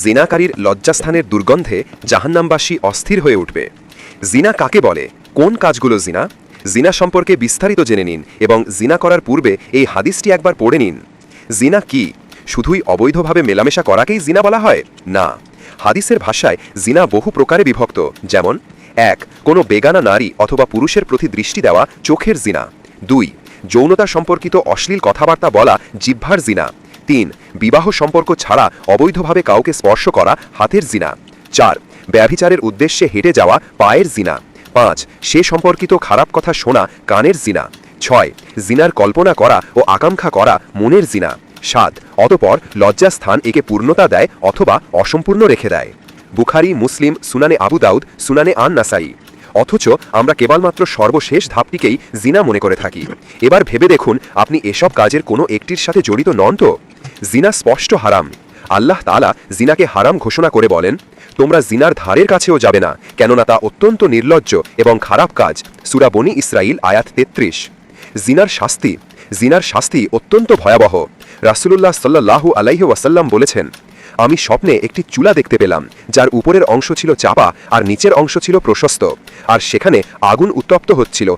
জিনাকারীর লজ্জাস্থানের দুর্গন্ধে জাহান্নামবাসী অস্থির হয়ে উঠবে। জিনা কাকে বলে, কোন কাজগুলো জিনা? জিনা সম্পর্কে বিস্তারিত জেনে নিন এবং জিনা করার পূর্বে এই হাদিসটি একবার পড়ে নিন। জিনা কি শুধুই অবৈধভাবে মেলামেশা করাকেই জিনা বলা হয়? না, হাদিসের ভাষায় জিনা বহু প্রকারে বিভক্ত। যেমন ১. কোনো বেগানা নারী অথবা পুরুষের প্রতি দৃষ্টি দেওয়া চোখের জিনা। ২. যৌনতা সম্পর্কিত অশ্লীল কথাবার্তা বলা জিহ্বার জিনা। ৩. বিবাহ সম্পর্ক ছাড়া অবৈধভাবে কাউকে স্পর্শ করা হাতের জিনা। ৪. ব্যভিচারের উদ্দেশ্যে হেঁটে যাওয়া পায়ের জিনা। ৫. সে সম্পর্কিত খারাপ কথা শোনা কানের জিনা। ৬. জিনার কল্পনা করা ও আকাঙ্ক্ষা করা মনের জিনা। ৭. অতঃপর লজ্জাস্থান একে পূর্ণতা দেয় অথবা অসম্পূর্ণ রেখে দেয়। বুখারী, মুসলিম, সুনানে আবু দাউদ, সুনানে আন নাসাই। অথচ আমরা কেবলমাত্র সর্বশেষ ধাপটিকেই জিনা মনে করে থাকি। এবার ভেবে দেখুন, আপনি এসব কাজের কোনো একটির সাথে জড়িত নন তো? জিনা স্পষ্ট হারাম। আল্লাহ তাআলা জিনাকে হারাম ঘোষণা করে বলেন, তোমরা জিনার ধারের কাছেও যাবে না, কেননা তা অত্যন্ত নির্লজ্জ এবং খারাপ কাজ। সূরা বনী ইসরাঈল আয়াত ৩৩। জিনার শাস্তি অত্যন্ত ভয়াবহ। রাসূলুল্লাহ সাল্লাল্লাহু আলাইহি ওয়াসাল্লাম বলেছেন, আমি স্বপ্নে একটি চুলা দেখতে পেলাম, যার উপরের অংশ ছিল চাপা আর নিচের অংশ ছিল প্রশস্ত, আর সেখানে আগুন উত্তপ্ত হচ্ছিল।